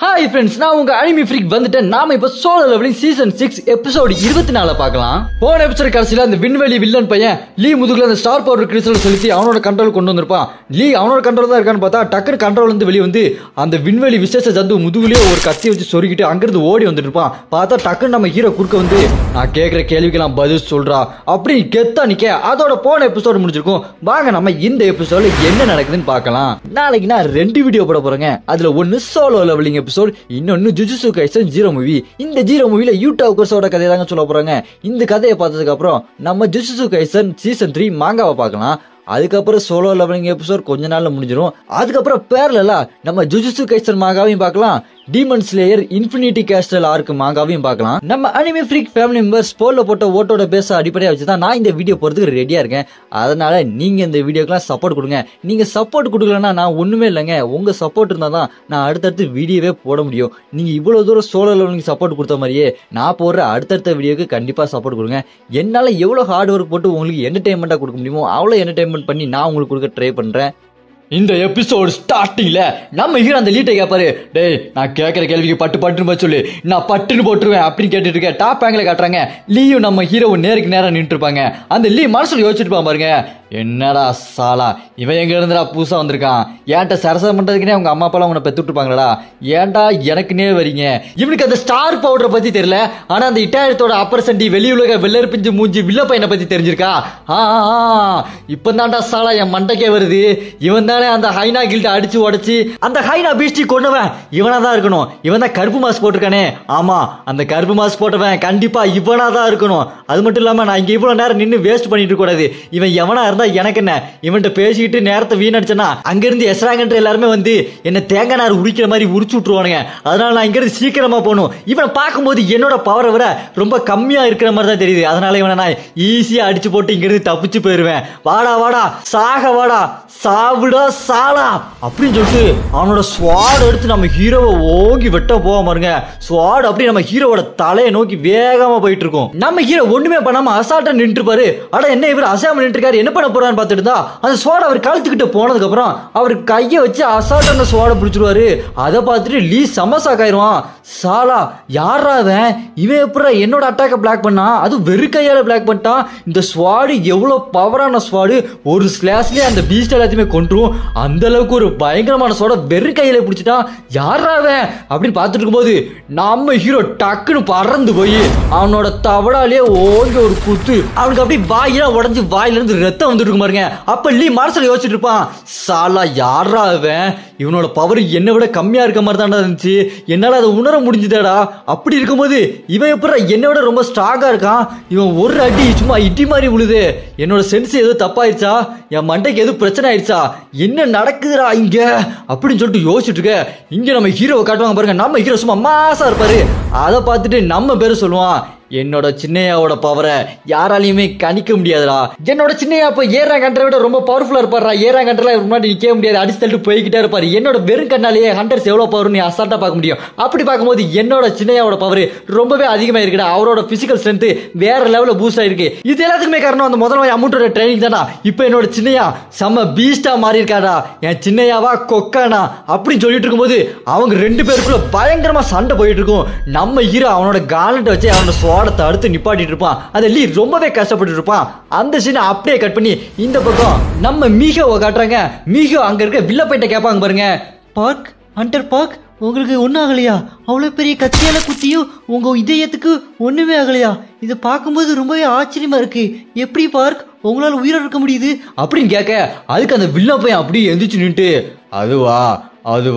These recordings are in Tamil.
ஹாய் ஃப்ரெண்ட்ஸ், நான் உங்க அனிமி ஃப்ரீக் வந்துட்டேன். நாம இப்ப சோலோ லெவலிங் சீசன் 6 எபிசோட் 24 பார்க்கலாம். போன எபிசோட் கடைசியில அந்த விண்வெளி வில்லன் பையன் லீ முதுகுல அந்த ஸ்டார் பவுடர் கிறிஸ்டல் செலுத்தி அவனோட கண்ட்ரோல் கொண்டு வந்திருப்பான். லீ அவனோட கண்ட்ரோல் தான் இருக்கான்னு பார்த்தா டக்குனு கண்ட்ரோல் வந்து வெளியே வந்து அந்த விண்வெளி விசேஷ ஜந்து முதுகுலயே ஒரு கத்தி வச்சு சொருகிட்டு அங்கிருந்து ஓடி வந்துட்டு இருப்பான். பார்த்தா டக்குன்னு நம்ம ஹீரோ குறுக்க வந்து நான் கேட்கிற கேள்விக்கெல்லாம் பதில் சொல்றா அப்படி கெத்தா நிக்க. அதோட போன எபிசோட் முடிஞ்சிருக்கும். வாங்க நம்ம இந்த எபிசோட்ல என்ன நடக்குதுன்னு பார்க்கலாம். நாளைக்கு நான் 2 வீடியோ போட போறேங்க. அதுல ஒன்னு சோலோ லெவலிங் இன்னொன்னு ஜுஜுட்சு கைசன் ஜீரோ மூவி. இந்த ஜீரோ மூவில யூட்டா கோர்ஸோட கதையை தாங்க சொல்ல போறாங்க. இந்த கதையை பார்த்ததுக்கு அப்புறம் நம்ம ஜுஜுட்சு கைசன் சீசன் 3 மாங்காவை பார்க்கலாம். அதுக்கப்புறம் சோலோ லெவலிங் எபிசோட் கொஞ்ச நாள்ல முடிஞ்சிடும். அதுக்கப்புறம் பேரலா நம்ம ஜுஜுட்சு கைசன் மாங்காவையும் பார்க்கலாம். Demon Slayer Infinity Castle Arc மாங்காவையும் பார்க்கலாம். நம்ம அனிமே ஃப்ரீக் ஃபேமிலி மெம்பர்ஸ் போல்ல போட்ட ஓட்டோட பேச அடிப்படையாக வச்சு தான் நான் இந்த வீடியோ போறதுக்கு ரெடியா இருக்கேன். அதனால நீங்க இந்த வீடியோக்கெல்லாம் சப்போர்ட் கொடுங்க. நீங்க சப்போர்ட் கொடுக்கலன்னா நான் ஒண்ணுமே இல்லைங்க. உங்க சப்போர்ட் இருந்தா தான் நான் அடுத்தடுத்து வீடியோவே போட முடியும். நீங்க இவ்வளவு தூரம் சோலோ லெவலிங் சப்போர்ட் கொடுத்த மாதிரியே நான் போடுற அடுத்தடுத்த வீடியோக்கு கண்டிப்பா சப்போர்ட் கொடுங்க. என்னால எவ்வளவு ஹார்ட் ஒர்க் போட்டு உங்களுக்கு என்டர்டைன்மெண்டா கொடுக்க முடியுமோ அவ்வளவு என்டர்டைன்மெண்ட் பண்ணி நான் உங்களுக்கு கொடுக்க ட்ரை பண்றேன். இந்த எபிசோட் ஸ்டார்டிங்ல நம்ம ஹீரோ அந்த லீட்டை கேட்பாரு. டேய், நான் கேட்கிற கேள்விக்கு பட்டுன்னு சொல்லு, நான் பட்டுன்னு போட்டுருவேன் அப்படின்னு கேட்டுட்டு இருக்கேன். டாப் ஆங்கில காட்டுறாங்க. லீயும் நம்ம ஹீரோவும் நேருக்கு நேரம் நின்று இருப்பாங்க. அந்த லீ மனசுல யோசிச்சுட்டு இருப்பான் பாருங்க. என்னடா சாலா, இவன் எங்க இருந்துடா புதுசா வந்திருக்கான், ஏன்ட்ட சரசம் பண்றதுக்குனே அவங்க அம்மா அப்பாலாம் உன்னை பெத்து விட்டுருப்பாங்களா, ஏன்டா எனக்குனே வரீங்க. இவனுக்கு அந்த ஸ்டார் பவுடரை பத்தி தெரியல, ஆனா அந்த இட்டாயத்தோட அப்பர் சண்டி வெளி உலக வெள்ளர் பிஞ்சு மூஞ்சி வில்ல பையனை பத்தி தெரிஞ்சிருக்கா. இப்பதான்டா சாலா என் மண்டைக்கே வருது. இவன் தானே அந்த ஹைனா கில்ட அடிச்சு உடைச்சு அந்த ஹைனா பீஸ்டி கொண்டவன். இவனா தான் இருக்கணும். இவன் தான் கருப்பு மாஸ்க் போட்டிருக்கானே. ஆமா, அந்த கருப்பு மாஸ்க் போட்டவன் கண்டிப்பா இவனா தான் இருக்கணும். அது மட்டும் இல்லாம நான் இங்க இவ்வளவு நேரம் நின்று வேஸ்ட் பண்ணிட்டு கூடாது. இவன் எவனா இருந்தா எனக்கு என்ன, இவன்கிட்ட பேசிக்கிட்டு நேரத்தை வீணடிச்சனா அங்க இருந்து எஸ்ராங்கன்ற எல்லாருமே வந்து என்ன தேங்காய் நார் உரிக்கிற மாதிரி உரிச்சு விட்டுருவானுங்க. அதனால நான் இங்க இருந்து சீக்கிரமா போகணும். இவனை பார்க்கும்போது என்னோட பவரை விட ரொம்ப கம்மியா இருக்கிற மாதிரி தான் தெரியுது. அதனால இவனை நான் ஈஸியா அடிச்சு போட்டு இங்க இருந்து தப்பிச்சு போயிருவேன். வாடா வாடா சாக வாடா சாவிடா சாலா அப்படின்னு சொல்லிட்டு அவனோட ஸ்வாட் எடுத்து நம்ம ஹீரோவை ஓங்கி வெட்ட போக பாருங்க. ஸ்வாட் அப்படி நம்ம ஹீரோவோட தலையை நோக்கி வேகமா போயிட்டு இருக்கும். நம்ம ஹீரோ ஒண்ணுமே பண்ணாம அசால்ட்டா நின்று பாரு. அட என்ன இவர் அசாம நின்று இருக்காரு, என்ன பண்ண போறான்னு பார்த்துட்டு தான் அந்த ஸ்வாட் அவர் கழுத்துக்கிட்ட போனதுக்கு அப்புறம் அவர் கையை வச்சு அசால்ட்டா அந்த ஸ்வாட பிடிச்சிருவாரு. அதை பார்த்துட்டு லீ சமசாக்காயிருவான். சாலா யாரா இவன் எப்படி என்னோட அட்டாக்க பிளாக் பண்ணா, அது வெறு கையால பிளாக் பண்ணிட்டான். இந்த ஸ்வாடு எவ்வளவு பவரான ஸ்வாடு, ஒரு ஸ்லாஷ்லயே அந்த பீஸ்ட் எல்லாத்தையுமே கொன்றும். அந்த அளவுக்கு ஒரு பயங்கரமான ஸ்வாட வெறு கையில பிடிச்சிட்டான். யாரா அப்படின்னு பார்த்துட்டு இருக்கும்போது நம்ம ஹீரோ டக்குன்னு பறந்து போய் அவனோட தவடாலேயே ஓங்கி ஒரு குத்து. அவனுக்கு அப்படி வாயில உடஞ்சு வாயில இருந்து ரத்தம் வந்துட்டு இருக்கு பாருங்க. அப்ப லீ மனசுல யோசிச்சுட்டு இருப்பான். சாலா யாரா இவனோட பவர் என்னை விட கம்மியா இருக்க மாதிரி தான் இருந்துச்சு, என்னால அதை உணர முடிஞ்சுதாடா. அப்படி இருக்கும்போது இவன் எப்படி என்னை விட ரொம்ப ஸ்ட்ராங்கா இருக்கான். இவன் ஒரு அடி சும்மா இட்டி மாதிரி விழுது. என்னோட சென்ஸ் எதுவும் தப்பாயிருச்சா, என் மண்டைக்கு எதுவும் பிரச்சனை ஆயிடுச்சா, என்ன நடக்குதுடா இங்க அப்படின்னு சொல்லிட்டு யோசிச்சுட்டு இருக்க. இங்க நம்ம ஹீரோவை காட்டுவாங்க பாருங்க. நம்ம ஹீரோ சும்மா மாசா இருப்பாரு. அதை பார்த்துட்டு நம்ம பேரு சொல்லுவான், என்னோட சின்னையாவோட பவரை யாராலையுமே கணிக்க முடியாதுடா. என்னோட சின்னையா இப்ப ஏறாங் கண்டரை விட ரொம்ப பவர்ஃபுல்லா இருப்பாரா. ஏறாங் கண்டர்ல முன்னாடி நிக்க முடியாது, அடிச்சு தள்ளிட்டு போய்கிட்டே இருப்பாரு. என்னோட வெறும் கண்ணாலேயே ஹண்டர்ஸ் எவ்வளவு பவர் நீ அசால்ட்டா பார்க்க முடியும். அப்படி பார்க்கும்போது என்னோட சின்னையாவோட பவர் ரொம்பவே அதிகமா இருக்குடா. அவரோட பிசிக்கல் ஸ்ட்ரென்த் வேற லெவல்ல பூஸ்ட் ஆயிருக்கு. இது எல்லாத்துக்குமே காரணம் அந்த முதல்ல அமௌண்டோட ட்ரைனிங் தானா. இப்ப என்னோட சின்னையா செம்ம பீஸ்டா மாறி இருக்காடா. என் சின்னையாவா கொக்கானா அப்படின்னு சொல்லிட்டு இருக்கும்போது அவங்க 2 பேருக்குள்ள பயங்கரமா சண்டை போயிட்டு இருக்கும். நம்ம ஹீரோ அவனோட காலண்ட வச்சு அவனோட அடுத்து நிப்பாட்டிட்டு இருப்பான். அந்த லீ ரொம்பவே கஷ்டப்பட்டு இருப்பான். அந்த சீனை அப்படியே கட் பண்ணி இந்த பக்கம் நம்ம மீகோவை காட்டுறாங்க. மீகோ அங்க இருக்க வில்லப்பைட்ட கேட்பாங்க பாருங்க. பார்க் ஹண்டர் பார்க், உங்களுக்கு ஒன்னும் ஆகலையா? அவ்வளவு பெரிய கத்தியால குத்தியும் உங்க இதயத்துக்கு ஒண்ணுமே ஆகலையா? இதை பார்க்கும்போது ரொம்பவே ஆச்சரியமா இருக்கு. எப்படி பார்க் உங்களால உயிரோட இருக்க முடியுது அப்படின்னு கேட்க, அதுக்கு அந்த வில்ல பையன் அப்படியே எந்திரிச்சு நின்று, அதுவா அது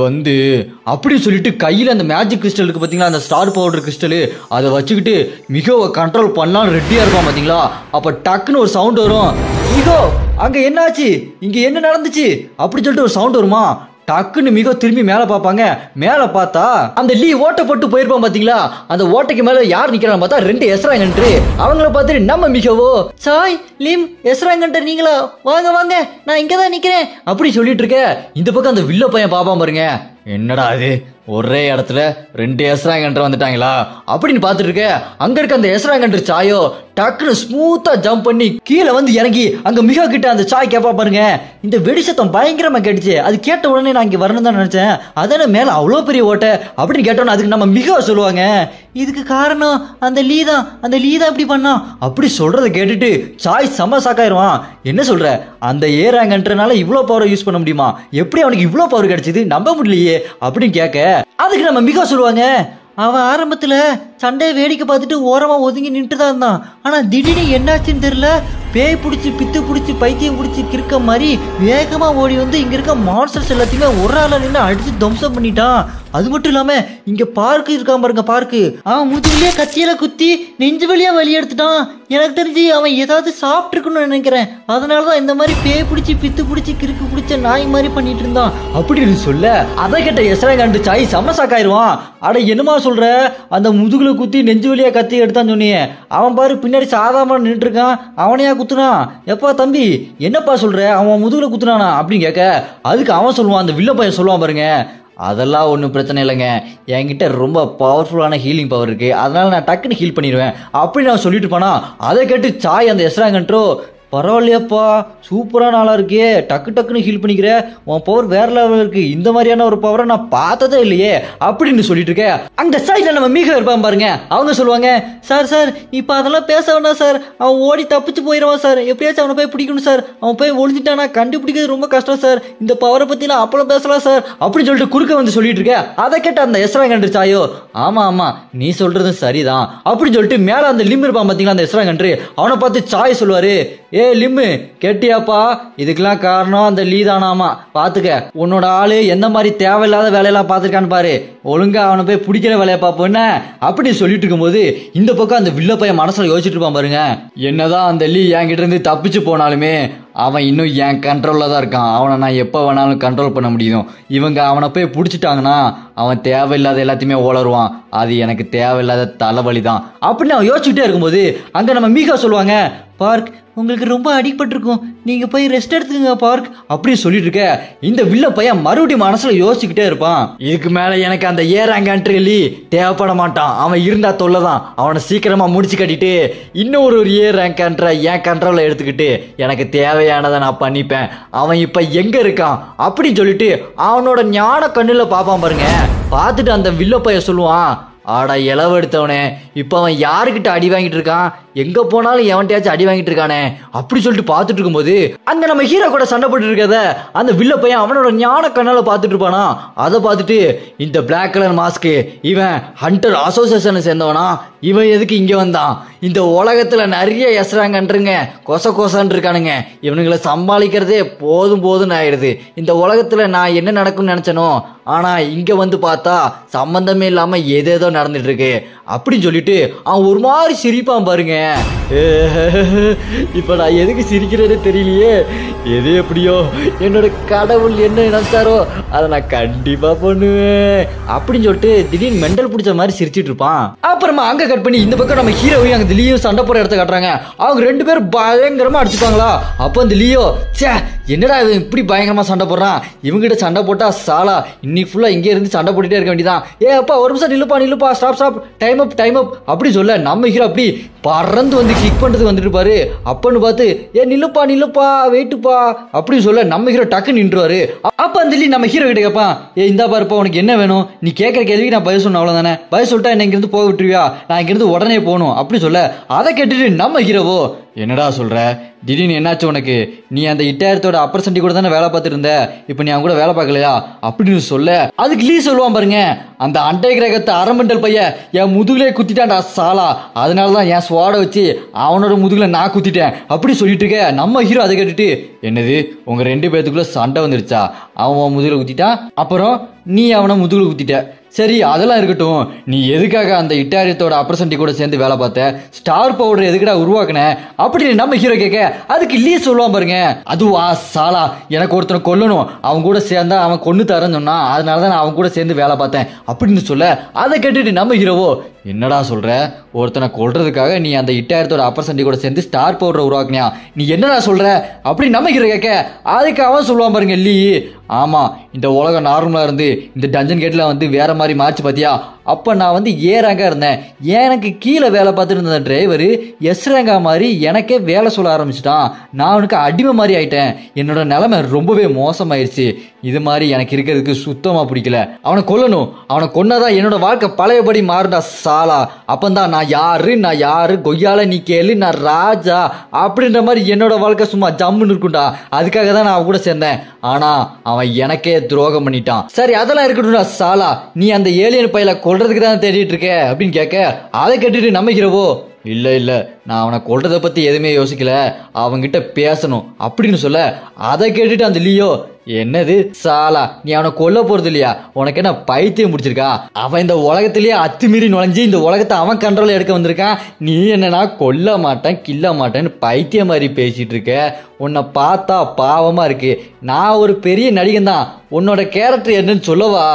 அப்படின்னு சொல்லிட்டு கையில அந்த மேஜிக் கிறிஸ்டல் இருக்கு பாத்தீங்களா, அந்த ஸ்டார் பவுடர் கிறிஸ்டல், அதை வச்சுக்கிட்டு மிகோவை கண்ட்ரோல் பண்ணலாம் ரெடியா இருப்பான் பாத்தீங்களா. அப்ப டக்குன்னு ஒரு சவுண்ட் வரும். மிகோ அங்க என்னாச்சு, இங்க என்ன நடந்துச்சு அப்படின்னு சொல்லிட்டு ஒரு சவுண்ட் வருமா. டக்குன்னு மிக திரும்பி மேல பாப்பாங்க. மேல பார்த்தா அந்த லீ ஓட்ட போட்டு போயிருப்பான் பாத்தீங்களா. அந்த ஓட்டைக்கு மேல யார் நிக்கிறான்னு பார்த்தா 2 எஸ்ராங்கன்று. அவங்கள பார்த்துட்டு நம்ம மிகவோ, சாய் லீம் எஸ்ராங்கன்டர் நீங்களா, வாங்க வாங்க நான் இங்கதான் நிக்கிறேன் அப்படி சொல்லிட்டு இருக்க. இந்த பக்கம் அந்த வில்ல பையன் பாப்பான் பாருங்க. என்னடா அது ஒரே இடத்துல 2 எஸ்ராங்கன்டர் வந்துட்டாங்களா அப்படின்னு பார்த்துட்டு இருக்க. அங்க இருக்க அந்த எஸ்ராங்கன்டர் சாயோ டக்குன்னு ஸ்மூத்தா ஜம்ப் பண்ணி கீழே வந்து இறங்கி அங்க மிக கிட்ட அந்த சாய் கேப்பா பாருங்க. இந்த வெடி சத்தம் பயங்கரமா கேட்டுச்சு. அது கேட்ட உடனே நான் இங்க வரணும் தான் நினைச்சேன். அதான மேல அவ்வளோ பெரிய ஓட்டை அப்படின்னு கேட்டோன்னு அதுக்கு நம்ம மிக சொல்லுவாங்க, இதுக்கு காரணம் அந்த லீ தான், அந்த லீ தான் இப்படி பண்ணா அப்படி சொல்றதை கேட்டுட்டு சாய் செம்ம சாக்காயிருவான். என்ன சொல்ற, அந்த ஏராங்கன்றனால இவ்வளோ பவரை யூஸ் பண்ண முடியுமா, எப்படி அவனுக்கு இவ்வளோ பவர் கிடைச்சது, நம்ப முடியலையே அப்படின்னு கேட்க அதுக்கு நம்ம மிக சொல்லுவாங்க, அவன் ஆரம்பத்துல சண்டையை வேடிக்கை பார்த்துட்டு ஓரமா ஒதுங்கி நின்று தான் இருந்தான். ஆனா திடீர்னு என்னாச்சுன்னு தெரியல, பேய் பிடிச்சி பித்து பிடிச்சி பைத்தியம் பிடிச்சி கிறுக்க மாதிரி வேகமா ஓடி வந்து இங்க இருக்க மான்ஸ்டர்ஸ் எல்லாத்தையுமே ஒரு ஆளா நின்று அடிச்சு துவம்சம் பண்ணிட்டான். அது மட்டும் இல்லாம இங்க பார்க்கு இருக்கான் பாருங்க, பார்க்கு அவன் முதுகுலயே கத்தியில குத்தி நெஞ்சு வழியா வலி எடுத்துட்டான். எனக்கு தெரிஞ்சு அவன் ஏதாவது சாப்பிட்டு இருக்குன்னு நினைக்கிறேன். அதனாலதான் இந்த மாதிரி பேய் பிடிச்சி பித்து பிடிச்சி கிறுக்கு பிடிச்ச நாய் மாதிரி பண்ணிட்டு இருந்தான் அப்படின்னு சொல்ல அதை கேட்ட எஸ்ராங்கண்டு சாய் சமசாக்காயிருவான். அட என்னமா சொல்ற, அந்த முதுகுல குத்தி நெஞ்சு வழியா கத்தி எடுத்தான்னு சொன்னியே, அவன் பாரு பின்னாடி சாதாரண நின்று இருக்கான், அவனையா குத்துனா, எப்பா தம்பி என்னப்பா சொல்ற, அவன் முதுகுல குத்துனானா அப்படின்னு கேட்க அதுக்கு அவன் சொல்லுவான், அந்த வில்ல பையன் சொல்லுவான் பாருங்க, அதெல்லாம் ஒன்றும் பிரச்சனை இல்லைங்க, என்கிட்ட ரொம்ப பவர்ஃபுல்லான ஹீலிங் பவர் இருக்கு, அதனால நான் டக்குன்னு ஹீல் பண்ணிடுவேன் அப்படின்னு நான் சொல்லிட்டு போனா அதை கேட்டு சாய் அந்த எஸ்ராங்கன்றோ, பரவாயில்லையாப்பா சூப்பரான ஆளா இருக்கே, டக்கு டக்குன்னு ஹீல் பண்ணிக்கிற, உன் பவர் வேற லெவல் இருக்கு, இந்த மாதிரியான ஒரு பவரை நான் பார்த்ததே இல்லையே அப்படின்னு சொல்லிட்டு இருக்க. அங்க சைட்ல நம்ம மிக இருப்பான் பாருங்க, அவங்க சொல்லுவாங்க, சார் சார் இப்ப அதெல்லாம் பேச வேண்டாம் சார், அவன் ஓடி தப்பிச்சு போயிடுவான் சார், எப்படியாச்சும் அவனை போய் பிடிக்கணும் சார், அவன் போய் ஒளிஞ்சிட்டானா கண்டுபிடிக்கிறது ரொம்ப கஷ்டம் சார், இந்த பவரை பத்திலாம் அப்பளம் பேசலாம் சார் அப்படின்னு சொல்லிட்டு குறுக்க வந்து சொல்லிட்டு இருக்க. அதை கேட்ட அந்த எஸ்ராங்கன்று சாயோ, ஆமா ஆமா நீ சொல்றது சரிதான் அப்படின்னு சொல்லிட்டு மேல அந்த லிம் இருப்பான் பாத்தீங்களா அந்த எஸ்ராங்கன்று, அவனை பார்த்து சாய் சொல்லுவாரு, ஏ லிம்மு கேட்டியாப்பா, இதுக்கெல்லாம் காரணம் அந்த லீதானாமா, பாத்துக்க உன்னோட ஆளு எந்த மாதிரி தேவையில்லாத வேலையெல்லாம் பாத்துருக்கான்னு பாரு, ஒழுங்கா அவனை போய் பிடிக்கிற வேலையை பார்ப்போம் அப்படி சொல்லிட்டு இருக்கும்போது இந்த பக்கம் அந்த வில்ல பையன் மனசுல யோசிச்சுட்டு இருப்பான் பாருங்க, என்னதான் அந்த லீ என்கிட்ட இருந்து தப்பிச்சு போனாலுமே அவன் இன்னும் என் கண்ட்ரோல்ல தான் இருக்கான், அவனை நான் எப்போ வேணாலும் கண்ட்ரோல் பண்ண முடியும், இவங்க அவனை போய் பிடிச்சிட்டாங்கன்னா அவன் தேவையில்லாத எல்லாத்தையுமே ஓளருவான், அது எனக்கு தேவையில்லாத தலைவலி தான் அப்படின்னு அவன் யோசிச்சுட்டே இருக்கும்போது அங்க நம்ம மீகா சொல்லுவாங்க, பார்க் உங்களுக்கு ரொம்ப அடிபட்டிருக்கும், நீங்க போய் ரெஸ்ட் எடுத்துக்கங்க பார்க் அப்படின்னு சொல்லிட்டு இருக்க. இந்த வில்ல பையன் மறுபடியும் மனசுல யோசிச்சுக்கிட்டே இருப்பான், இதுக்கு மேல எனக்கு அந்த ஏராங்கன்றி தேவைப்பட மாட்டான், அவன் இருந்தா தொல்லதான், அவனை சீக்கிரமா முடிச்சு கட்டிட்டு இன்னொரு ஏராங்கன்ற என் கண்ட்ரோல்ல எடுத்துக்கிட்டு எனக்கு தேவையானதை நான் பண்ணிப்பேன், அவன் இப்ப எங்க இருக்கான் அப்படின்னு சொல்லிட்டு அவனோட ஞான கண்ணுல பாப்பான் பாருங்க. பார்த்துட்டு அந்த வில்ல பையன் சொல்லுவான், ஆடா இளவு எடுத்தவனே, இப்ப அவன் யாருக்கிட்ட அடி வாங்கிட்டு இருக்கான், எங்க போனாலும் எவன்கிட்டயாச்சும் அடி வாங்கிட்டு இருக்கானே அப்படி சொல்லிட்டு பார்த்துட்டு இருக்கும்போது அங்க நம்ம ஹீரோ கூட சண்டை போட்டு இருக்கத அந்த வில்ல பையன் அவனோட ஞான கண்ணால பார்த்துட்டு இருப்பானா. அதை பார்த்துட்டு இந்த பிளாக் கலர் மாஸ்க் இவன் ஹண்டர் அசோசியேஷனை சேர்ந்தவனா, இவன் எதுக்கு இங்க வந்தான், இந்த உலகத்துல நிறைய எஸ்ராங்கன்றங்க கொச கொசன்னு இருக்கானுங்க, இவனுங்களை சமாளிக்கிறதே போதும் போதும்னு ஆயிடுது, இந்த உலகத்துல நான் என்ன நடக்கும்னு நினைச்சனோ ஆனா இங்க வந்து பார்த்தா சம்பந்தமே இல்லாம ஏதேதோ நடந்துட்டு இருக்கு அப்படின்னு சொல்லிட்டு அவன் ஒரு மாதிரி சிரிப்பான் பாருங்க. இப்ப நான் எதுக்கு சிரிக்கிறதே தெரியலையே, எது எப்படியோ என்னோட கடவுள் என்ன நினைச்சாரோ அதை நான் கண்டிப்பா பண்ணுவேன் அப்படின்னு சொல்லிட்டு திடீர்னு மெண்டல் பிடிச்ச மாதிரி சிரிச்சிட்டு இருப்பான். அப்புறமா அங்க கட் பண்ணி இந்த பக்கம் நம்ம ஹீரோவையும் அங்க லியோ சண்டை போற இடத்த காட்டுறாங்க. அவங்க 2 பேரும் பயங்கரமா அடிச்சுப்பாங்களா. அப்ப அந்த லியோ என்னடா இவன் இப்படி பயங்கரமா சண்டை போடுறான், இவங்கிட்ட சண்டை போட்டா சாலா இன்னைக்கு ஃபுல்லா இங்கே இருந்து சண்டை போட்டுட்டே இருக்க வேண்டியதான், ஏ அப்பா ஒரு நிமிஷம் நில்லுப்பா ஸ்டாப் ஸ்டாப் டைம் அப் அப்படி சொல்ல நம்ம ஹீரோ அப்படி பறந்து வந்து கிக் பண்றது வந்துட்டு பாரு. அப்பன்னு பார்த்து ஏ நில்லுப்பா வெயிட்டுப்பா அப்படி சொல்ல நம்ம ஹீரோ டக்கு நின்றுவாரு. அப்ப அந்த நம்ம ஹீரோ கிட்ட கேட்பான், ஏ இந்தா பாருப்பா உனக்கு என்ன வேணும், நீ கேட்கற கேள்விக்கு நான் பதில் சொன்ன அவ்வளவுதானே, பதில் சொல்லிட்டா என்ன இங்கிருந்து போக விட்டுருவியா, நான் இங்கிருந்து உடனே போகணும் அப்படி சொல்ல அதை கேட்டுட்டு நம்ம ஹீரோவோ, என்னடா சொல்ற திடீர்னு என்னாச்சு உனக்கு, நீ அந்த இட்டாயிரத்தோட அப்பர் சண்டி கூட தானே வேலை பார்த்துட்டு இருந்த, இப்ப நீ அவங்க கூட வேலை பார்க்கலையா அப்படின்னு சொல்ல அதுக்கு லீ சொல்லுவான் பாருங்க, அந்த அண்டை கிரகத்தை அரமண்டல் பையன் என் முதுகுலே குத்திட்டான்டா சாலா, அதனாலதான் என் ஸ்வாட வச்சு அவனோட முதுகுல நான் குத்திட்டேன் அப்படி சொல்லிட்டு இருக்க. நம்ம ஹீரோ அதை கேட்டுட்டு, என்னது உங்க 2 பேத்துக்குள்ள சண்டை வந்துருச்சா, அவன் முதுகுல குத்திட்டான் அப்புறம் நீ அவனை முதுகுல குத்திட்ட, சரி அதெல்லாம் இருக்கட்டும், நீ எதுக்காக அந்த இட்டாரியத்தோட அப்ரசன்டி கூட சேர்ந்து வேலை பார்த்த, ஸ்டார் பவுடர் எதுக்குடா உருவாக்குன அப்படின்னு நம்ம ஹீரோ கேட்க அதுக்கு லீ சொல்லுவான் பாருங்க, அதுவா சாலா எனக்கு ஒருத்தனை கொல்லணும், அவன் கூட சேர்ந்தா அவன் கொன்னு தரேன்னு சொன்னா அதனாலதான் நான் அவன் கூட சேர்ந்து வேலை பார்த்தேன் அப்படின்னு சொல்ல அதை கேட்டுட்டு நம்ம ஹீரோவோ, என்னடா சொல்ற, ஒருத்தனை கொல்றதுக்காக நீ அந்த இட்டாயிரத்தோட அப்பர் சண்டி கூட சேர்ந்து ஸ்டார் பவுடரை உருவாக்குனியா, நீ என்னடா சொல்ற அப்படி நம்ம ஹீரோ கேட்க அதுக்கு அவன் சொல்லுவான் பாருங்க லீ, ஆமா இந்த உலகம் நார்மலா இருந்து இந்த டஞ்சன் கேட்ல வந்து வேற மாதிரி மார்ச் பாத்தியா. அப்ப நான் வந்து ஏ ரேங்கா இருந்தேன். எனக்கு கீழே வேலை பார்த்துட்டு இருந்த டிரைவர் எஸ் ரேங்கா மாதிரி எனக்கே வேலை சொல்ல ஆரம்பிச்சிட்டான். நான் அவனுக்கு அடிமை மாதிரி ஆயிட்டேன். என்னோட நிலைமை ரொம்பவே மோசமாயிருச்சு. இது மாதிரி எனக்கு இருக்கிறதுக்கு சுத்தமா பிடிக்கல. அவனை கொல்லணும். அவனை கொன்னாதான் என்னோட வாழ்க்கை பழையபடி மாறுடா சாலா. அப்பந்தான் நான் யாரு கொய்யால நீ கேளு நான் ராஜா அப்படின்ற மாதிரி என்னோட வாழ்க்கை சும்மா ஜம்முன்னு இருக்கும்டா. அதுக்காக தான் நான் அவன் கூட சேர்ந்தேன். ஆனா அவன் எனக்கே துரோகம் பண்ணிட்டான். சரி அதெல்லாம் இருக்கட்டும்டா சாலா, நீ அந்த ஏலியன் பையில கொல்றதுக்கு தான் தேடிட்டு இருக்க அப்படின்னு கேட்க, அதை கேட்டுட்டு நம்பிக்கிறவோ இல்ல நான் அவனை கொல்றதை பத்தி எதுவுமே யோசிக்கல, அவன்கிட்ட பேசணும் அப்படின்னு சொல்ல, அதை கேட்டுட்டு அந்த லியோ என்னது சாலா நீ அவனை கொல்ல போறது இல்லையா, உனக்கு என்ன பைத்தியம் முடிச்சிருக்கா, அவன் இந்த உலகத்திலேயே அத்துமீறி நுழைஞ்சு இந்த உலகத்தை அவன் கண்ட்ரோல் எடுக்க வந்திருக்கான், நீ என்னன்னா கொல்ல மாட்டேன் கில்ல மாட்டேன்னு பைத்தியம் மாதிரி பேசிட்டு இருக்க, உன்னை பார்த்தா பாவமா இருக்கு. நான் ஒரு பெரிய நடிகன் தான், உன்னோட கேரக்டர் என்னன்னு சொல்லவா,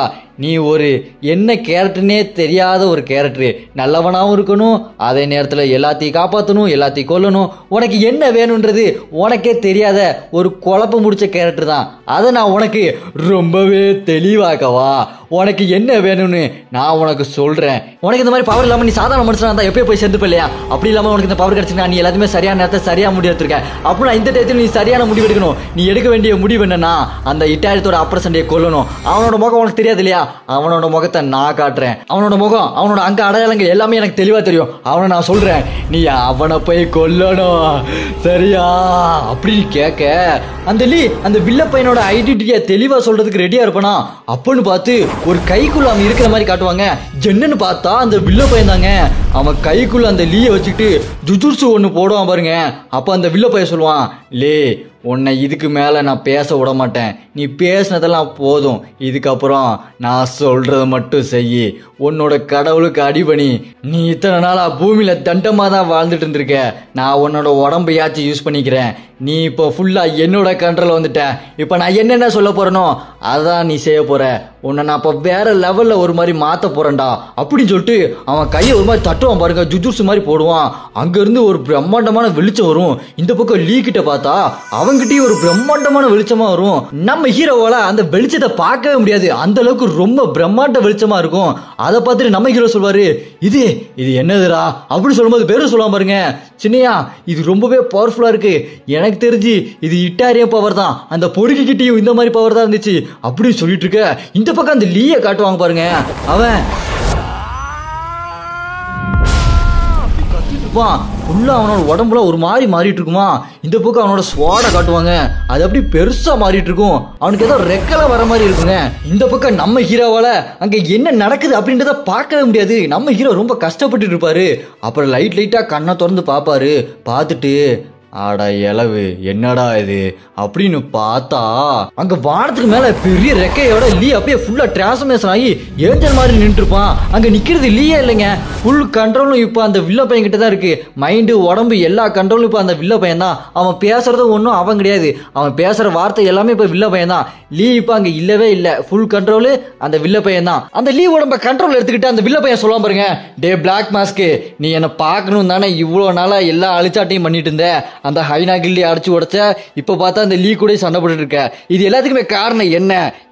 நீ ஒரு என்ன கேரக்டர்னே தெரியாத ஒரு கேரக்டர், நல்லவனாகவும் இருக்கணும், அதே நேரத்தில் எல்லாத்தையும் காப்பாற்றணும், எல்லாத்தையும் கொல்லணும், உனக்கு என்ன வேணுன்றது உனக்கே தெரியாத ஒரு குழப்பம் முடிச்ச கேரக்டர் தான். அதை நான் உனக்கு ரொம்பவே தெளிவாக்கவா, உனக்கு என்ன வேணும்னு நான் உனக்கு சொல்றேன். உனக்கு இந்த மாதிரி பவர் இல்லாமல் நீ சாதாரண மனுஷனா இருந்தா எப்பயும் போய் சேர்ந்துப்ப இல்லையா, அப்படி இல்லாமல் உனக்கு இந்த பவர் கிடைச்சிருக்கா, நீ எல்லாத்தையுமே சரியான நேரத்தை சரியா முடிவு எடுத்திருக்க. அப்படின்னா இந்த டயத்தில் நீ சரியான முடிவு எடுக்கணும். நீ எடுக்க வேண்டிய முடிவு என்னன்னா அந்த இட்டாலியத்தோட அப்பர் சண்டையை கொல்லணும். அவனோட முகம் உனக்கு தெரியாது இல்லையா, அவனோட முகத்தை நான் காட்டுறேன். அவனோட முகம் அவனோட அங்க அடையாளங்கள் எல்லாமே எனக்கு தெளிவா தெரியும். அவனை நான் சொல்றேன், நீ அவனை போய் கொல்லணும் சரியா அப்படின்னு கேட்க, அந்த அந்த வில்ல பையனோட ஐடென்டிட்டியை தெளிவா சொல்றதுக்கு ரெடியா இருப்பானா. அப்பன்னு பார்த்து ஒரு கைக்குள்ள அவன் இருக்கிற மாதிரி காட்டுவாங்க. என்னன்னு பார்த்தா அந்த வில்ல பையன் தாங்க. அவன் கைக்குள்ள அந்த லீயை வச்சுக்கிட்டு ஜுஜுட்சு ஒன்று போடுவான் பாருங்க. அப்ப அந்த வில்ல பையன் சொல்லுவான், லே உன்னை இதுக்கு மேல நான் பேச விட மாட்டேன், நீ பேசினதெல்லாம் போதும், இதுக்கப்புறம் நான் சொல்றத மட்டும் செய்யி, உன்னோட கடவுளுக்கு அடிபணி, நீ இத்தனை நாளா பூமியில தண்டமா தான் வாழ்ந்துட்டு இருந்திருக்க, நான் உன்னோட உடம்பையாச்சும் யூஸ் பண்ணிக்கிறேன், நீ இப்போ ஃபுல்லா என்னோட கண்ட்ரோல் வந்துட்ட, இப்போ நான் என்னென்ன சொல்ல போறேனோ அதான் நீ செய்ய போற, உன்னை நான் இப்போ வேற லெவல்ல ஒரு மாதிரி மாத்த போறேன்டா அப்படின்னு சொல்லிட்டு அவன் கையை ஒரு மாதிரி தட்டுவான் பாருங்க, ஜுஜுட்சு மாதிரி போடுவான். அங்க இருந்து ஒரு பிரம்மாண்டமான வெளிச்சம் வரும். இந்த பக்கம் லீ கிட்ட பார்த்தா அவங்கிட்டயும் ஒரு பிரம்மாண்டமான வெளிச்சமா வரும். நம்ம ஹீரோவால அந்த வெளிச்சத்தை பார்க்கவே முடியாது, அந்த அளவுக்கு ரொம்ப பிரம்மாண்ட வெளிச்சமா இருக்கும். அதை பார்த்துட்டு நம்ம ஹீரோ சொல்வாரு, இது என்னதுடா அப்படின்னு சொல்லும்போது பேரும் சொல்லுவான் பாருங்க, சின்னையா இது ரொம்பவே பவர்ஃபுல்லா இருக்கு, எனக்கு தெரிஞ்சு இது இட்டாரிய பவர் தான், அந்த பொறுக்கி கிட்டையும் இந்த மாதிரி பவர் தான் இருந்துச்சு அப்படின்னு சொல்லிட்டு இருக்க, இந்த பக்கம் அந்த லீய காட்டுவாங்க பாருங்க. அவன் அவனோட உடம்புல ஒரு மாதிரி மாறிட்டு இருக்குமா, இந்த பக்கம் அவனோட ஸ்வாட காட்டுவாங்க, அது அப்படி பெருசா மாறிட்டு இருக்கும், அவனுக்கு ஏதோ ரெக்கல வர மாதிரி இருக்குங்க. இந்த பக்கம் நம்ம ஹீரோவால அங்க என்ன நடக்குது அப்படின்றத பார்க்கவே முடியாது. நம்ம ஹீரோ ரொம்ப கஷ்டப்பட்டு இருப்பாரு. அப்புறம் லைட்டா கண்ணை திறந்து பாப்பாரு. பார்த்துட்டு ஆடா இளவு என்னடா இது அப்படின்னு பார்த்தா அங்க வானத்துக்கு மேல பெரிய ரெக்கையோட லீ அப்படியே ஃபுல்லா டிரான்ஸ்ஃபர்மேஷன் ஆகி ஏஞ்சல் மாதிரி நின்று இருப்பான். அங்க நிக்கிறது லீயே இல்லைங்க, ஃபுல் கண்ட்ரோலும் இப்ப அந்த வில்ல பையன் கிட்ட தான் இருக்கு. மைண்டு உடம்பு எல்லா கண்ட்ரோலும் இப்ப அந்த வில்ல பையன் தான். அவன் பேசுறது ஒன்றும் அவன் கிடையாது, அவன் பேசுற வார்த்தை எல்லாமே இப்ப வில்ல பையன் தான். லீ இப்ப அங்க இல்லவே இல்லை, ஃபுல் கண்ட்ரோலு அந்த வில்ல பையன் தான். அந்த லீ உடம்ப கண்ட்ரோல் எடுத்துக்கிட்டு அந்த வில்ல பையன் சொல்லுவான் பாருங்க, டே பிளாக் மாஸ்க் நீ என்ன பார்க்கணும் தானே இவ்வளவு நாளா எல்லா அழிச்சாட்டையும் பண்ணிட்டு இருந்த, அந்த ஹைனா கில்டி அடிச்சு உடைச்ச, இப்ப பார்த்தா அந்த லீ கூட சண்டை போட்டு இருக்க, இது எல்லாத்துக்குமே காரணம்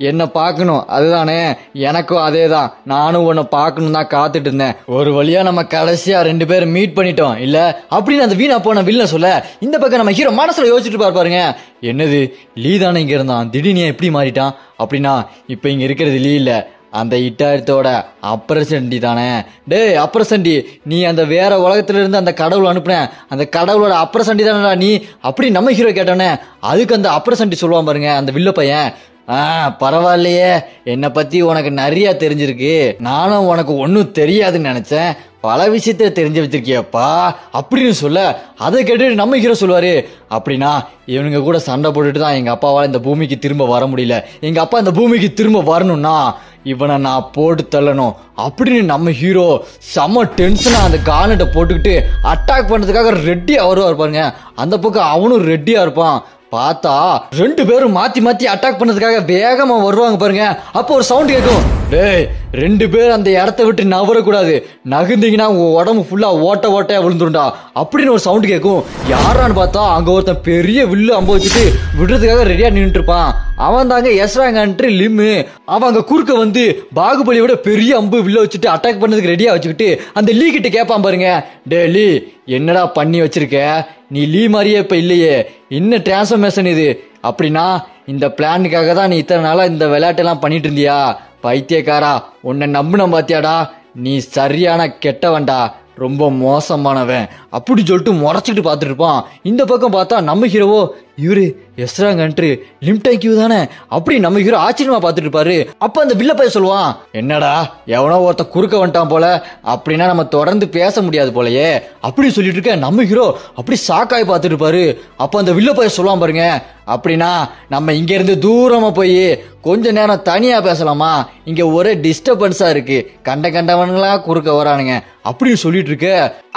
என்ன பார்க்கணும் அதுதானே, எனக்கும் அதே தான், நானும் உன்னை பார்க்கணும் தான் காத்துட்டு இருந்தேன், ஒரு வழியா நம்ம கடைசியா 2 பேரும் மீட் பண்ணிட்டோம் இல்ல அப்படின்னு அந்த வீணா போன வில்ல சொல்ல, இந்த பக்கம் நம்ம ஹீரோ மனசுல யோசிச்சுட்டு பாருங்க, என்னது லீ தானே இங்க இருந்தான், திடீர்னு எப்படி மாறிட்டான் அப்படின்னா, இப்ப இங்க இருக்கிறது லீ இல்ல, அந்த இட்டாயத்தோட அப்ரசண்டி தானே. டே அப்ரசண்டி, நீ அந்த வேற உலகத்துல இருந்து அந்த கடவுள் அனுப்புன, அந்த கடவுளோட அப்ரசண்டி தானடா நீ அப்படி நம்ம ஹீரோ கேட்டானே. அதுக்கு அந்த அப்ரசண்டி சொல்லுவான் பாருங்க அந்த வில்ல பையன், பரவாயில்லையே என்னை பத்தி உனக்கு நிறைய தெரிஞ்சிருக்கு, நானும் உனக்கு ஒன்னும் தெரியாதுன்னு நினைச்சேன், பல விஷயத்த தெரிஞ்சு வச்சிருக்கியப்பா அப்படின்னு சொல்ல, அதை கேட்டுட்டு நம்ம ஹீரோ சொல்லுவாரு, அப்படின்னா இவனுங்க கூட சண்டை போட்டுட்டு தான் எங்க அப்பாவால் இந்த பூமிக்கு திரும்ப வர முடியல, எங்க அப்பா இந்த பூமிக்கு திரும்ப வரணும்னா இவனை நான் போட்டு தள்ளணும் அப்படின்னு நம்ம ஹீரோ செம்ம டென்ஷனா அந்த கார்னட்டை போட்டுக்கிட்டு அட்டாக் பண்றதுக்காக ரெட்டியா வருவா இருப்பாருங்க. அந்த பக்கம் அவனும் ரெட்டியா இருப்பான். பார்த்தா 2 பேரும் மாத்தி மாத்தி அட்டாக் பண்ணதுக்காக வேகமா வருவாங்க பாருங்க. அப்போ ஒரு சவுண்ட் கேட்கும். டேய் 2 பேர் அந்த இடத்த விட்டு நவரக்கூடாது, நகுந்தீங்கன்னா உங்க உடம்பு ஃபுல்லா ஓட்டையா விழுந்துருண்டா அப்படின்னு ஒரு சவுண்ட் கேட்கும். யாரான்னு பார்த்தா அங்க ஒருத்தன் பெரிய வில்லு அம்பு வச்சுட்டு விடுறதுக்காக ரெடியா நின்றுட்டு இருப்பான். அவன் தாங்க எஸ்ராங்கன்று லிம்மு. அவன் அங்க குறுக்க வந்து பாகுபலியோட பெரிய அம்பு வில்ல வச்சுட்டு அட்டாக் பண்ணதுக்கு ரெடியா வச்சுக்கிட்டு அந்த லீ கிட்ட கேட்பான் பாருங்க. டே லீ, என்னடா பண்ணி வச்சிருக்க? நீ லீ மாதிரியே இப்ப இல்லையே, என்ன டிரான்ஸ்ஃபர்மேஷன் இது? அப்படின்னா இந்த பிளானுக்காக தான் நீ இத்தனை நாளா இந்த விளையாட்டெல்லாம் பண்ணிட்டு இருந்தியா? பைத்தியக்காரா, உன்னை நம்புன பாத்தியாடா? நீ சரியான கெட்டவன்டா, ரொம்ப மோசமானவன் அப்படி சொல்லிட்டு முறைச்சிட்டு பார்த்துட்டு இருப்பான். இந்த பக்கம் பார்த்தா நம்ம ஹீரோவோ, இவரு எஸ்ராங்கன்று லிம்டைக்யூ தானே அப்படி நம்ம ஹீரோ ஆச்சரியமா பார்த்துட்டு இருப்பாரு. அப்ப அந்த வில்ல பையன் சொல்லுவான், என்னடா எவனோ ஒருத்த குறுக்க வந்துட்டான் போல, அப்படின்னா நம்ம தொடர்ந்து பேச முடியாது போலயே அப்படி சொல்லிட்டு இருக்க நம்ம ஹீரோ அப்படி ஷாக்காய் பார்த்துட்டு இருப்பாரு. அப்ப அந்த வில்ல பையன் சொல்லுவான் பாருங்க, அப்படின்னா நம்ம இங்க இருந்து தூரமா போய் கொஞ்ச நேரம் தனியா பேசலாமா? இங்க ஒரே டிஸ்டர்பன்ஸா இருக்கு, கண்டவனுங்களா குறுக்க வரானுங்க அப்படின்னு சொல்லிட்டு இருக்க.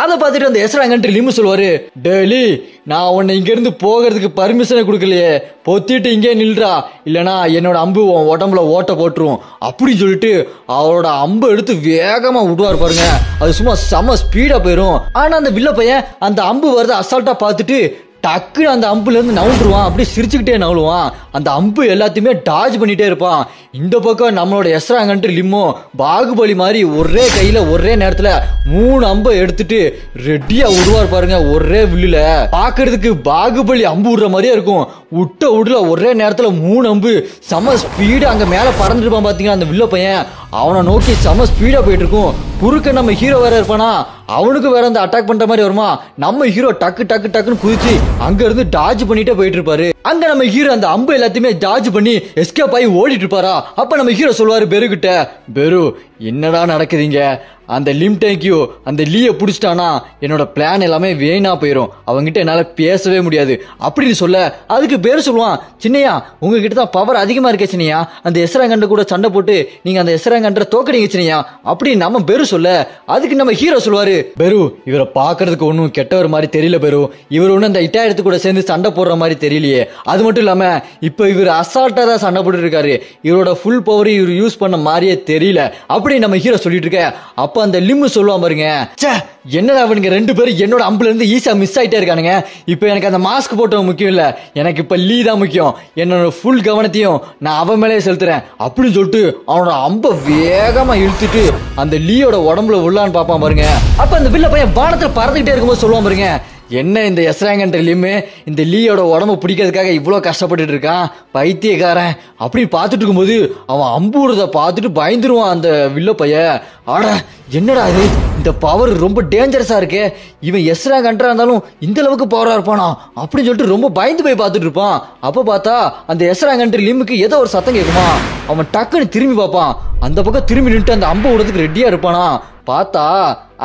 அதை பார்த்துட்டு அந்த எஸ்ராங்கன்று லிம்மு சொல்லுவாரு, டெய்லி நான் உன்னை இங்க இருந்து போகிறதுக்கு பர்மிஷனை கொடுக்கலையே, பொத்திட்டு இங்கே நில்றா, இல்லனா என்னோட அம்பு உன் உடம்புல ஓட்ட போட்டுரும் அப்படின்னு சொல்லிட்டு அவரோட அம்பு எடுத்து வேகமா விடுவார் பாருங்க. அது சும்மா செம ஸ்பீடா போயிரும். ஆனா அந்த வில்ல பையன் அந்த அம்பு வருது அசால்ட்டா பார்த்துட்டு டக்குன்னு அந்த அம்புல இருந்து நவுண்டுருவான். அப்படி சிரிச்சுக்கிட்டே நவுலுவான். அந்த அம்பு எல்லாத்தையுமே டாஜ் பண்ணிட்டே இருப்பான். இந்த பக்கம் நம்மளோட எஸ்ராங்கன்று லிம்மோ பாகுபலி மாதிரி ஒரே கையில ஒரே நேரத்துல 3 அம்பை எடுத்துட்டு ரெடியா விடுவார் பாருங்க. ஒரே வில்லுல பாக்குறதுக்கு பாகுபலி அம்பு விடுற மாதிரியே இருக்கும். விடல ஒரே நேரத்துல 3 அம்பு செம ஸ்பீடா அங்க மேல பறந்துருப்பான் பாத்தீங்கன்னா அந்த வில்ல பையன். அவனை நோக்கி செம ஸ்பீடா போயிட்டு இருக்கும். குறுக்க நம்ம ஹீரோ வேற இருப்பானா, அவனுக்கு வேற அந்த அட்டாக் பண்ற மாதிரி வருமா. நம்ம ஹீரோ டக்குன்னு குதிச்சு அங்க இருந்து டாஜ் பண்ணிட்டே போயிட்டு இருப்பாரு. அங்க நம்ம ஹீரோ அந்த அம்பு எல்லாத்தையுமே டாஜ் பண்ணி எஸ்கேப் ஆகி ஓடிட்டு இருப்பாரா. அப்ப நம்ம ஹீரோ சொல்லுவாரு பெரு கிட்ட, பெரு என்னடா நடக்குதுங்க? அந்த லிம்டைக்யூ அந்த லீய புடிச்சிட்டானா என்னோட பிளான் எல்லாமே வேணா போயிரும், அவங்கிட்ட என்னால பேசவே முடியாது அப்படின்னு சொல்ல, அதுக்கு பேரு சொல்லுவான், சின்னையா உங்ககிட்ட தான் பவர் அதிகமா இருக்கே சின்னையா, அந்த எஸ்ராங்கன்ற கூட சண்டை போட்டு நீங்க அந்த எஸ்ராங்கன்ற தோக்கடிங்க சின்னையா அப்படின்னு நம்ம பெரு சொல்ல, அதுக்கு நம்ம ஹீரோ சொல்லுவாரு, பெரு இவரை பாக்குறதுக்கு ஒன்னும் கெட்டவர் மாதிரி தெரியல பெரு, இவர் ஒன்னும் அந்த இட்டாயிரத்து கூட சேர்ந்து சண்டை போடுற மாதிரி தெரியலையே, அது மட்டும் இல்லாம இப்ப இவர் அசால்ட்டா தான் சண்டை போட்டு இருக்காரு, இவரோட ஃபுல் பவர் இவர் யூஸ் பண்ண மாதிரியே தெரியல அப்படின்னு நம்ம ஹீரோ சொல்லிட்டு இருக்க. அப்ப அந்த லிம்மு சொல்லுவான் பாருங்க, என்னடா அவனுங்க 2 பேரும் என்னோட அம்புல இருந்து ஈஸியா மிஸ் ஆயிட்டே இருக்கானுங்க, இப்ப எனக்கு அந்த மாஸ்க் போட்டவன் முக்கியம் இல்ல, எனக்கு இப்ப லீ தான் முக்கியம், என்னோட ஃபுல் கவனத்தையும் நான் அவன் மேலே செலுத்துறேன் அப்படின்னு சொல்லிட்டு அவனோட அம்ப வேகமா இழுத்துட்டு அந்த லீயோட உடம்புல உள்ளான்னு பாப்பான் பாருங்க. அப்ப அந்த வில்ல பையன் வானத்துல பறந்துகிட்டே இருக்கும்போது சொல்லுவான் பாருங்க, என்ன இந்த எஸ்ராங்கன்ற லிம்மு இந்த லீயோட உடம்பு பிடிக்கிறதுக்காக இவ்வளவு கஷ்டப்பட்டுட்டு இருக்கான், பைத்தியக்காரன் அப்படின்னு பார்த்துட்டு இருக்கும்போது அவன் அம்புறத பார்த்துட்டு பயந்துருவான் அந்த வில்ல பையன். ஆட என்னடா இது, இந்த பவர் ரொம்ப டேஞ்சரஸா இருக்கு, இவன் எஸ்ராங்கன்றா இருந்தாலும் இந்த அளவுக்கு பவரா இருப்பானா அப்படின்னு சொல்லிட்டு ரொம்ப பயந்து போய் பார்த்துட்டு இருப்பான். அப்ப பார்த்தா அந்த எஸ்ராங்கன்ற லிம்முக்கு ஏதோ ஒரு சத்தம் கேட்குமா. அவன் டக்குன்னு திரும்பி பார்ப்பான். அந்த பக்கம் திரும்பி நின்று அந்த அம்பு விடுறதுக்கு ரெடியா இருப்பானா. பார்த்தா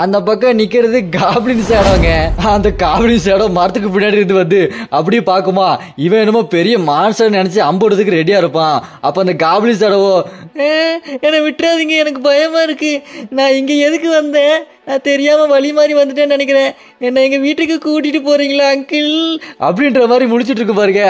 அந்த பக்கம் நிக்கிறது காப்ளின் சேடோங்க. அந்த காப்ளின் சேடோ மரத்துக்கு பின்னாடி இருந்து வந்து அப்படியே பாக்குமா, இவன் என்னமோ பெரிய மான்ஸ்டர் நினைச்சு அம்புறதுக்கு ரெடியா இருப்பான். அப்ப அந்த காப்ளின் சேடோவோ, என்னை விட்டுறாதீங்க, எனக்கு பயமா இருக்கு, நான் இங்க எதுக்கு வந்தேன், நான் தெரியாம வழி மாதிரி வந்துட்டேன்னு நினைக்கிறேன், என்ன எங்க வீட்டுக்கு கூட்டிட்டு போறீங்களா அங்கிள் அப்படின்ற மாதிரி முடிச்சிட்டு இருக்கு பாருங்க.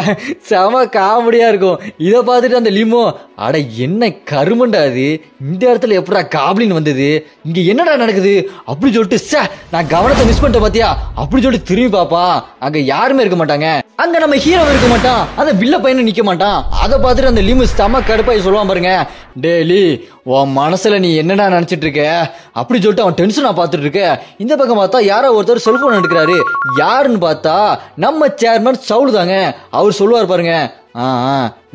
செம காமெடியா இருக்கும். இதை பார்த்துட்டு அந்த லிமோ, அட என்ன கருமண்டா அது, இந்த இடத்துல எப்படா காப்ளின் வந்தது, இங்க என்னடா நடக்குது அப்படி சொல்லிட்டு நான் கவனத்தை மிஸ் பண்ணிட்ட பாத்தியா அப்படி சொல்லிட்டு திரும்பி பாப்பா. அங்க யாருமே இருக்க மாட்டாங்க, அங்க நம்ம ஹீரோ இருக்க மாட்டான், அந்த வில்ல பையனும் நிக்க மாட்டான். அதை பார்த்துட்டு அந்த லிமு செம கடுப்பாய் சொல்லுவான் பாருங்க, டேலி உன் மனசுல நீ என்னடா நினைச்சிட்டு இருக்க அப்படி சொல்லிட்டு அவன் டென்ஷனா பார்த்துட்டு இருக்க. இந்த பக்கம் பார்த்தா யாரோ ஒருத்தர் செல்போன் எடுக்கிறாரு. யாருன்னு பார்த்தா நம்ம சேர்மன் சவுல் தாங்க. அவர் சொல்லுவார் பாருங்க,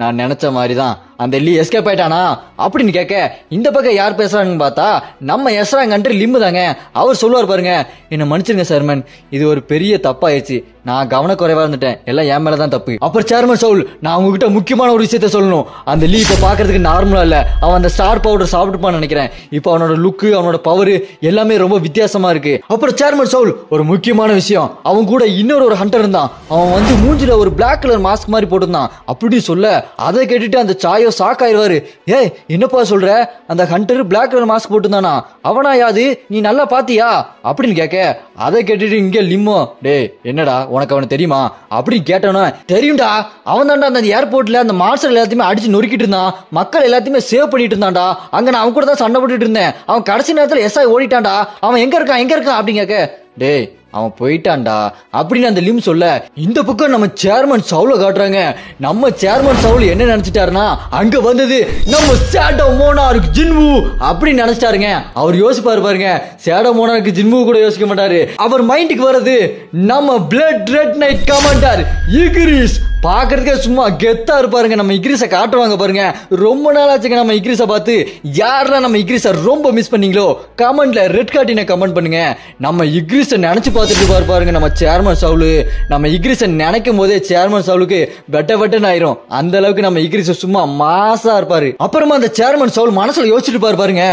நான் நினைச்ச மாதிரிதான் அந்த லீ எஸ்கேப் ஆயிட்டானா அப்படின்னு கேட்க, இந்த பக்கம் யார் பேசுறாங்கன்னு பார்த்தா நம்ம எஸ்ராங்கன்று லிம்மு தாங்க. அவர் சொல்லுவார் பாருங்க, என்ன மன்னிச்சிருங்க சேர்மன், இது ஒரு பெரிய தப்பாயிருச்சு, நான் கவனக்குறைவா இருந்துட்டேன், எல்லாம் என் மேலதான் தப்பு. அப்புறம் சேர்மன் சவுல், நான் உங்ககிட்ட முக்கியமான ஒரு விஷயத்த சொல்லணும், அந்த லீ இப்ப பாக்குறதுக்கு நார்மலா இல்ல, அவன் அந்த ஸ்டார் பவுடர் சாப்பிட்டுப்பான்னு நினைக்கிறேன், இப்ப அவனோட லுக்கு அவனோட பவர் எல்லாமே ரொம்ப வித்தியாசமா இருக்கு. அப்புறம் சேர்மன் சவுல், ஒரு முக்கியமான விஷயம், அவன் கூட இன்னொரு ஹண்டர் இருந்தான், அவன் வந்து மூஞ்சில ஒரு பிளாக் கலர் மாஸ்க் மாதிரி போட்டிருந்தான் அப்படி சொல்ல, அதை கேட்டுட்டு அந்த சாயோ ஷாக் ஆயிடுவாரு. ஏய் என்னப்பா சொல்ற, அந்த ஹண்டர் பிளாக் கலர் மாஸ்க் போட்டுருந்தானா, அவனா யாது, நீ நல்லா பாத்தியா அப்படின்னு கேட்க, அதை கேட்டுட்டு இங்க லிம்மோ, டேய் என்னடா உனக்கு அவனை தெரியுமா அப்படின்னு கேட்டவன, தெரியும்டா, அவன் தான்டா அந்த ஏர்போர்ட்ல அந்த மான்ஸ்டர் எல்லாத்தையுமே அடிச்சு நொறுக்கிட்டு இருந்தான், மக்கள் எல்லாத்தையுமே சேவ் பண்ணிட்டு இருந்தான்டா, அங்க நான் அவன் கூட தான் சண்டை போட்டுட்டு இருந்தேன், அவன் கடைசி நேரத்துல எஸ்ஐ ஓடிட்டான்டா, அவன் எங்க இருக்கான் அப்படின்னு கேட்க, டேய் அவன் போயிட்டான்டா அப்படின்னு அந்த லிம் சொல்ல, இந்த பக்கம் நம்ம சேர்மன் சவுல காட்டுறாங்க. நம்ம சேர்மன் சவுல் என்ன நினைச்சிட்டாருன்னா, அங்க வந்தது நம்ம ஷேடோ மோனார்க் ஜின்வு அப்படின்னு நினைச்சிட்டாருங்க. அவர் யோசிப்பாரு பாருங்க, ஷேடோ மோனார்க் ஜின்வு கூட யோசிக்க மாட்டாரு. அவர் மைண்டுக்கு வர்றது நம்ம பிளட் ரெட் நைட் கமாண்டர் இக்ரிஸ். பாக்குறதுக்கே சும்மா கெத்தா இருப்பாருங்க. நம்ம இக்ரிஸை காட்டுவாங்க பாருங்க. ரொம்ப நாள் ஆச்சுங்க நம்ம இக்ரிஸை பார்த்து. யாரெல்லாம் நம்ம இக்ரிஸை ரொம்ப மிஸ் பண்ணீங்களோ கமெண்ட்ல ரெட் கார்டினை கமெண்ட் பண்ணுங்க. நம்ம இக்ரிஸை நினைச்சு பார்த்துட்டு பாருங்க நம்ம சேர்மன் சவுலு. நம்ம இக்ரிஸை நினைக்கும் போதே சேர்மன் சவுலுக்கு வெட்டன்னு ஆயிரும். அந்த அளவுக்கு நம்ம இக்ரிஸ் சும்மா மாசா இருப்பாரு. அப்புறமா அந்த சேர்மன் சவுல் மனசுல யோசிச்சுட்டு பாருங்க,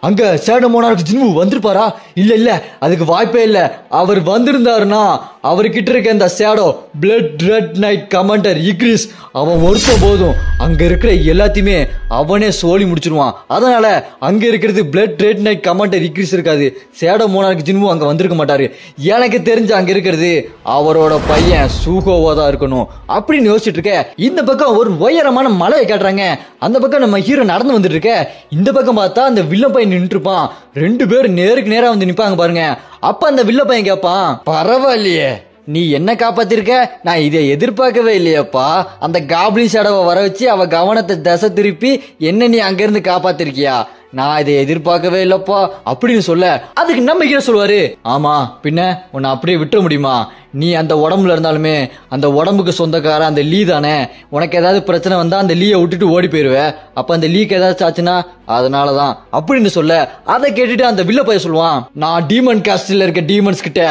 அங்க ஷேடோ மோனார்க் ஜின்வு வந்திருப்பாரா? இல்ல அதுக்கு வாய்ப்பே இல்ல. அவர் வந்திருந்தாருன்னா அவர்கிட்ட இருக்க இந்த shadow blood red knight commander Igris அவன் ஒருத்த போதும் அங்க இருக்கிற எல்லாத்தையுமே அவனே சோலி முடிச்சிருவான். அதனால அங்க இருக்கிறது பிளட் ரெட் நைட் கமாண்டர் இக்ரிஸ் இருக்காது, ஷேடோ மோனார்க் ஜின்வு அங்க வந்திருக்க மாட்டாரு. எனக்கு தெரிஞ்சு அங்க இருக்கிறது அவரோட பையன் சூகோவா தான் இருக்கணும் அப்படின்னு யோசிச்சுட்டு இருக்க. இந்த பக்கம் ஒரு உயரமான மலையை காட்டுறாங்க. அந்த பக்கம் நம்ம ஹீரோ நடந்து வந்துட்டு இருக்க. இந்த பக்கம் பார்த்தா அந்த வில்லன் பையன் நின்று இருப்பான். ரெண்டு பேரும் நேருக்கு நேரா வந்து நிப்பாங்க பாருங்க. அப்ப அந்த வில்ல பையன் கேட்பான், பரவாயில்லையே நீ என்ன காப்பாத்திருக்க, நான் இதை எதிர்பார்க்கவே இல்லையப்பா. அந்த காப்ளின் ஷேடோவை வர வச்சு அவ கவனத்தை திசை திருப்பி என்ன நீ அங்க இருந்து காப்பாத்திருக்கியா, நான் இதை எதிர்பார்க்கவே இல்லப்பா அப்படின்னு சொல்ல, அதுக்கு நம்ம ஹீரோ சொல்லுவாரு, ஆமா பின்ன உன்னை அப்படியே விட்டுற முடியுமா, நீ அந்த உடம்புல இருந்தாலுமே அந்த உடம்புக்கு சொந்தக்கார அந்த லீ தானே, உனக்கு ஏதாவது பிரச்சனை வந்தா அந்த லீயை விட்டுட்டு ஓடி போயிருவ, அப்ப அந்த லீக்கு ஏதாச்சும் ஆச்சுன்னா அதனாலதான் அப்படின்னு சொல்ல, அதை கேட்டுட்டு அந்த வில்ல பையன் சொல்லுவான், நான் டீமன் காஸ்டில் இருக்க டீமன்ஸ் கிட்ட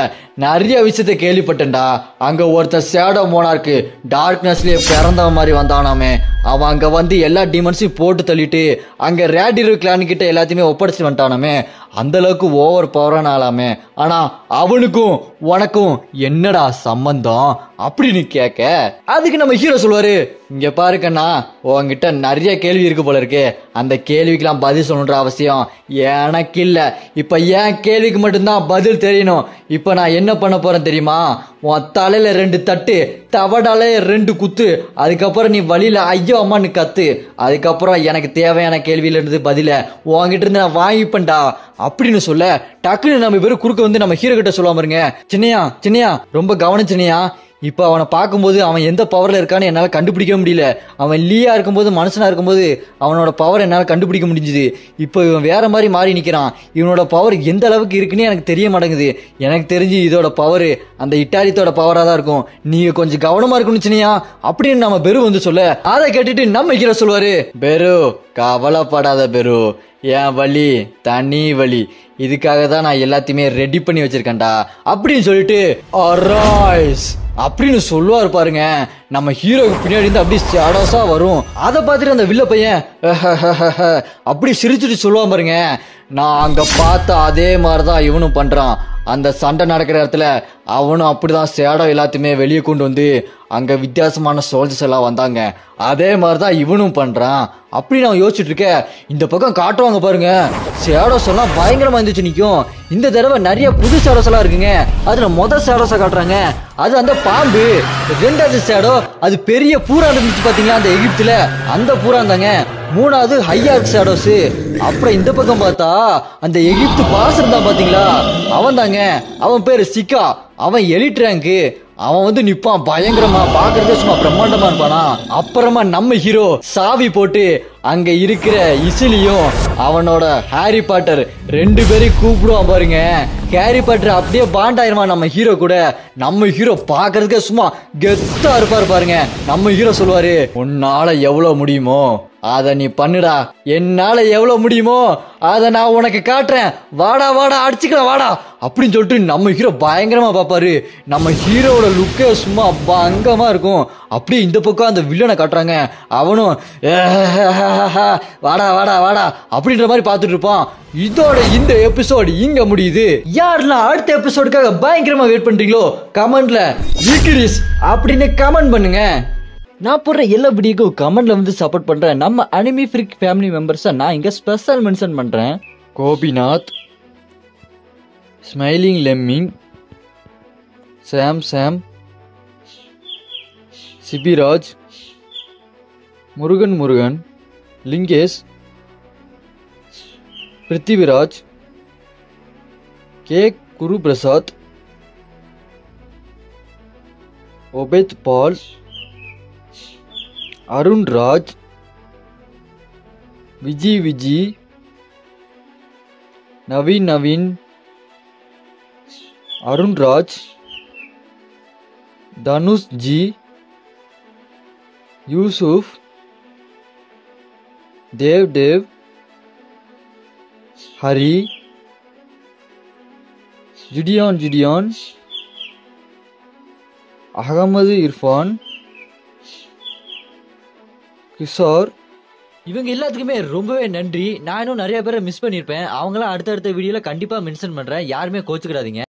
நிறைய விஷயத்த கேள்விப்பட்டேன்டா. அங்க ஒருத்தர் ஷேடோ மோனார்க்கு டார்க்னஸ்லயே பிறந்தவன் மாதிரி வந்தானாமே, அவன் அங்க வந்து எல்லா டீமன்ஸையும் போட்டு தள்ளிட்டு அங்க ரேடிரோ கிளான் கிட்ட எல்லாத்தையுமே ஒப்படைச்சிட்டு வந்துட்டானாமே, அந்த அளவுக்கு ஓவர் பவரான ஆளாமே. ஆனா அவனுக்கும் உனக்கும் என்னடா சம்பந்தம் அப்படின்னு கேட்க, அதுக்கு நம்ம ஹீரோ சொல்லுவாரு, இங்க பாரு கண்ணா, உன்கிட்ட நிறைய கேள்வி இருக்கு போல இருக்கு, அந்த கேள்விக்கெல்லாம் பதில் சொல்லணுன்ற அவசியம் எனக்கு இல்ல. இப்ப என் கேள்விக்கு மட்டும்தான் பதில் தெரியணும். இப்ப நான் என்ன பண்ண போறேன் தெரியுமா, உன் தலையில 2 தட்டு, தவடாலே 2 குத்து, அதுக்கப்புறம் நீ வழியில ஐயோ அம்மான்னு கத்து, அதுக்கப்புறம் எனக்கு தேவையான கேள்வியில இருந்து பதில உன்கிட்ட இருந்து நான் வாங்கிப்பேன்டா அப்படின்னு சொல்ல, டக்குன்னு நம்ம பேரு குறுக்க வந்து நம்ம ஹீரோ கிட்ட சொல்லுவாம இருங்க, சின்னையா ரொம்ப கவனிச்சினையா, இப்ப அவனை பார்க்கும்போது அவன் எந்த பவர்ல இருக்கான்னு என்னால கண்டுபிடிக்க முடியல. அவன் லீயா இருக்கும்போது மனுஷனா இருக்கும்போது அவனோட பவர் என்னால கண்டுபிடிக்க முடிஞ்சுது. இப்போ இவன் வேற மாதிரி மாறி நிக்கிறான். இவனோட பவர் எந்த அளவுக்கு இருக்குன்னு எனக்கு தெரிய மாட்டேங்குது. எனக்கு தெரிஞ்சு இதோட பவர் அந்த இட்டாலியத்தோட பவரா தான் இருக்கும். நீங்க கொஞ்சம் கவனமா இருக்கணும் சின்னையா அப்படின்னு நம்ம பெரு வந்து சொல்ல, அதை கேட்டுட்டு நம்ம ஹீரோ சொல்லுவாரு, பெரு கவலைப்படாத பெரு, என் வழி தனி வழி, இதுக்காக தான் நான் எல்லாத்தையுமே ரெடி பண்ணி வச்சிருக்கேன்டா அப்படின்னு சொல்லிட்டு அரைஸ் அப்படின்னு சொல்லுவாரு பாருங்க. நம்ம ஹீரோக்கு பின்னாடி இருந்து அப்படி ஷேடோஸா வரும். அதை பார்த்துட்டு அந்த வில்ல பையன் அப்படி சிரிச்சுட்டு சொல்லுவான் பாருங்க, நான் அங்க பார்த்த அதே மாதிரிதான் இவனும் பண்றான். அந்த சண்டை நடக்கிற இடத்துல அவனும் அப்படிதான் ஷேடோ எல்லாத்தையுமே வெளியே கொண்டு வந்து அங்க வித்தியாசமான சோல்ஜர்ஸ் எல்லாம் வந்தாங்க, அதே மாதிரிதான் இவனும் பண்றான் அப்படின்னு அவன் யோசிச்சுட்டு இருக்க. இந்த பக்கம் காட்டுவாங்க பாருங்க, ஷேடோஸ் எல்லாம் பயங்கரமா இருந்துச்சு நிக்கும். இந்த தடவை நிறைய புது ஷேடோஸ் எல்லாம் இருக்குங்க. அதுல மொதல் ஷேடோஸை காட்டுறாங்க, அது அந்த பாம்பு. 2வது ஷேடோ அது பெரிய பூரா இருந்துச்சு பாத்தீங்களா அந்த எகிப்துல, அந்த பூரா இருந்தாங்க. 3வது ஹையார்க் ஷேடோஸ். அப்புறம் இந்த பக்கம் பார்த்தா அந்த எகிப்து பாஸ் இருந்தான் பாத்தீங்களா, அவன் தாங்க. அவன் பேரு சிக்கா, அவன் எலிட் ரேங்க். அவன் வந்து நிப்பான் பயங்கரமா, பாக்குறதே சும்மா பிரம்மாண்டமா இருப்பானா. அப்புறமா நம்ம ஹீரோ சாவி போட்டு அங்க இருக்கிற இசிலியும் அவனோட ஹாரி பாட்டர் 2 பேரையும் கூப்பிடுவான் பாருங்க. ஹாரி பாட்டர் அப்படியே பாண்ட் ஆயிருவான் நம்ம ஹீரோ கூட. நம்ம ஹீரோ பாக்குறதுக்கே சும்மா கெத்தா இருப்பாரு பாருங்க. நம்ம ஹீரோ சொல்லுவாரு, உன்னால எவ்வளவு முடியுமோ அத நீ பண்ணுடா, என்னால எவ்வளவு முடியுமோ அத நான் உனக்கு காட்டுறேன், வாடா வாடா அடிச்சுக்கலாம் வாடா அப்படின்னு சொல்லிட்டு நம்ம ஹீரோ பயங்கரமா பாப்பாரு. நம்ம ஹீரோட லுக்கே சும்மா பங்கமா இருக்கும். அப்படியே இந்த பக்கம் அந்த வில்லனை காட்டுறாங்க, அவனும் வாடா வாடா வாடா அப்படின்ற மாதிரி பாத்துட்டு இருப்பான். இதோட இந்த எபிசோட் இங்க முடியுது. யாரெல்லாம் அடுத்த எபிசோடுக்காக பயங்கரமா வெயிட் பண்றீங்களோ கமெண்ட்ல இக்ரிஸ் அப்படின்னு கமெண்ட் பண்ணுங்க. நான் போடுற எல்லா வீடியோக்கும் கமெண்ட்ல வந்து சப்போர்ட் பண்றேன். நம்ம அனிமி ஃப்ரீக் ஃபேமிலி மெம்பர்ஸை நான் இங்க ஸ்பெஷல் மென்ஷன் பண்றேன். கோபிநாத், ஸ்மைலிங் லெம்மிங், சாம், சிபிராஜ், முருகன், லிங்கேஷ், பிருத்திவிராஜ், கே குருபிரசாத், ஒபேத் பால், அருண்ராஜ், விஜி, நவீன், அருண்ராஜ், தனுஷ் ஜி, யூசுப், தேவ், ஹரி, ஜிடியான், அகமது இர்ஃபான், கிஷோர், இவங்க எல்லாத்துக்குமே ரொம்பவே நன்றி. நான் இன்னும் நிறைய பேரை மிஸ் பண்ணியிருப்பேன். அவங்களாம் அடுத்தடுத்த வீடியோல கண்டிப்பா மென்ஷன் பண்றேன். யாருமே கோச்சுக்கிடாதீங்க.